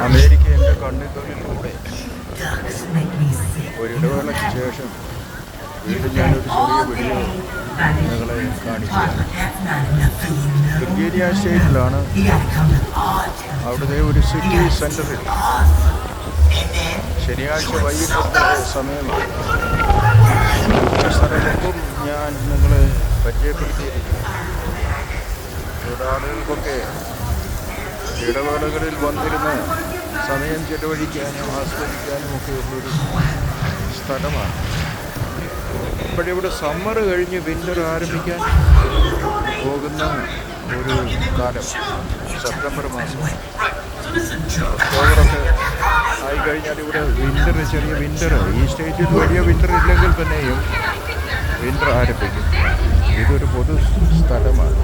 America എൻ്റെ കണ്ണുകളിലൂടെ ഒരിടവേളയ്ക്ക് ശേഷം വീണ്ടും ഞാനൊരു ചെറിയ വീഡിയോ നിങ്ങളെ കാണിക്കുകയാണ്. വിർഗീനിയ സ്റ്റേറ്റിലാണ്. അവിടുത്തെ ഒരു സിറ്റി സെൻറ്ററിൽ ശനിയാഴ്ച വൈകിട്ടത്തെ സമയമാണ്. ഈ സ്ഥലത്തും ഞാൻ നിങ്ങളെ പരിചയപ്പെടുത്തിയിരിക്കുന്നു. ഇവിടെ ആളുകൾക്കൊക്കെ ഇടവേളകളിൽ വന്നിരുന്ന് സമയം ചെലവഴിക്കാനും ആസ്വദിക്കാനും ഒക്കെ ഉള്ളൊരു സ്ഥലമാണ്. ഇപ്പോഴിവിടെ സമ്മർ കഴിഞ്ഞ് വിൻ്റർ ആരംഭിക്കാൻ പോകുന്ന ഒരു കാലം സെപ്റ്റംബർ മാസം. ഒക്ടോബറൊക്കെ ആയിക്കഴിഞ്ഞാൽ ഇവിടെ വിൻ്റർ, ചെറിയ വിൻ്റർ, ഈ സ്റ്റേറ്റിൽ വലിയ വിൻ്റർ ഇല്ലെങ്കിൽ തന്നെയും വിൻ്റർ ആരംഭിക്കും. ഇതൊരു പൊതു സ്ഥലമാണ്.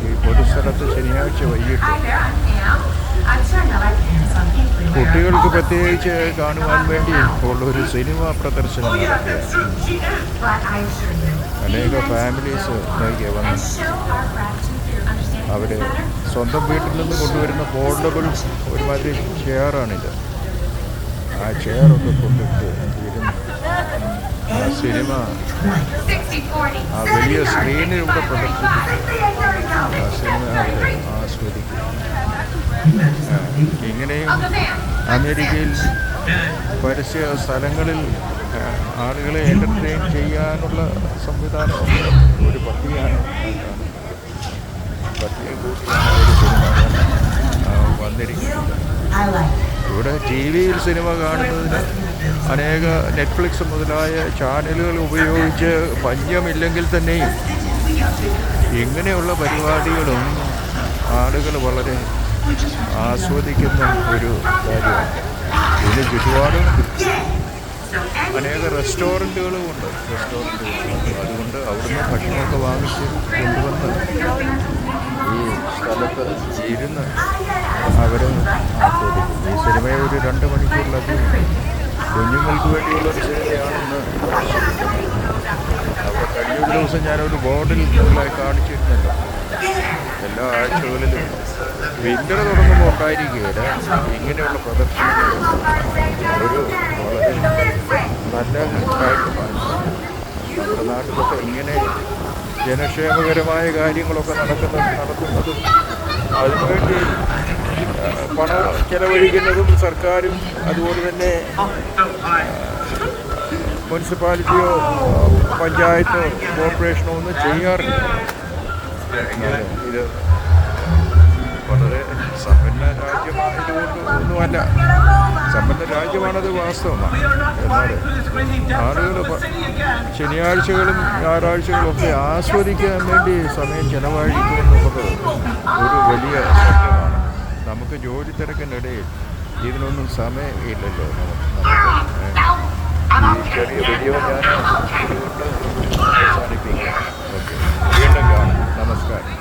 ഈ പൊതുസ്ഥലത്ത് ശനിയാഴ്ച വൈകിട്ട് കുട്ടികൾക്ക് പ്രത്യേകിച്ച് കാണുവാൻ വേണ്ടി ഉള്ളൊരു സിനിമ പ്രദർശനം നടക്കുകയാണ്. അനേക ഫാമിലീസ് വന്ന് അവർ സ്വന്തം വീട്ടിൽ നിന്ന് കൊണ്ടുവരുന്ന ഫോൾഡബിൾ ഒരുമാതിരി ചെയറാണിത്. ആ ചെയറൊക്കെ കൊണ്ടിട്ട് ഇരുന്ന് ആ സിനിമ ആ വലിയ സ്ക്രീനിലൂടെ പ്രദർശിപ്പിക്കും. ആ സിനിമ അവർ ആസ്വദിക്കും. ഇങ്ങനെയും അമേരിക്കയിൽ പരസ്യ സ്ഥലങ്ങളിൽ ആളുകളെ എൻ്റർടൈൻ ചെയ്യാനുള്ള സംവിധാനം ഒരു പട്ടിയാണ് പട്ടിയെ കൂട്ടിയാണ് ഒരു സിനിമ വന്നിരിക്കുന്നത്. ഇവിടെ ടി വിയിൽ സിനിമ കാണുന്നതിന് അനേക നെറ്റ്ഫ്ലിക്സ് മുതലായ ചാനലുകൾ ഉപയോഗിച്ച് പഞ്ഞമില്ലെങ്കിൽ തന്നെയും ഇങ്ങനെയുള്ള പരിപാടികളും ആളുകൾ വളരെ ആസ്വദിക്കുന്ന ഒരു കാര്യമാണ്. ഇതിന് ചുറ്റുപാടും അനേക റെസ്റ്റോറൻറ്റുകളും ഉണ്ട്. അതുകൊണ്ട് അവിടുന്ന് ഭക്ഷണമൊക്കെ വാങ്ങിച്ച് കൊണ്ടുവന്ന് ഈ സ്ഥലത്ത് ഇരുന്ന് അവർ ആസ്വദിക്കും. ഈ സിനിമയെ ഒരു 2 മണിക്കൂറിലധികം കുഞ്ഞുങ്ങൾക്ക് വേണ്ടിയുള്ളൊരു സിനിമയാണെന്ന് അവിടെ കഴിഞ്ഞൊരു ദിവസം ഞാനൊരു ബോർഡിൽ നിങ്ങളെ കാണിച്ചിരുന്നല്ലോ. എല്ലാ ആഴ്ചകളിലും വിൻ്റർ തുടങ്ങുമ്പോൾ ഉണ്ടായിരിക്കുകയില്ല ഇങ്ങനെയുള്ള പ്രദർശനങ്ങൾ. ഒരു വളരെ നല്ല കാര്യമാണ്. നമ്മുടെ നാട്ടിലൊക്കെ ഇങ്ങനെ ജനക്ഷേമകരമായ കാര്യങ്ങളൊക്കെ നടത്തുന്നതും അതിനുവേണ്ടി പണം ചെലവഴിക്കുന്നതും സർക്കാരും അതുപോലെ തന്നെ മുനിസിപ്പാലിറ്റിയോ പഞ്ചായത്തോ കോർപ്പറേഷനോ ഒന്നും ചെയ്യാറില്ല. ഇത് വളരെ സമ്പന്ന രാജ്യമായതുകൊണ്ട് ഒന്നുമല്ല. സമ്പന്ന രാജ്യമാണത് വാസ്തവമാണ്. എന്നാൽ ആളുകൾ ശനിയാഴ്ചകളും ഞായറാഴ്ചകളും ഒക്കെ ആസ്വദിക്കാൻ വേണ്ടി സമയം ചെലവഴിക്കുമെന്നുള്ളത് ഒരു വലിയ സത്യമാണ്. നമുക്ക് ജോലി തിരക്കിനിടയിൽ ഇതിനൊന്നും സമയമില്ലല്ലോ. ഈ ചെറിയ വീഡിയോ ഞാൻ അവസാനിപ്പിക്കാം. ഓക്കെ, വീണ്ടും കാണാം. നമസ്കാരം.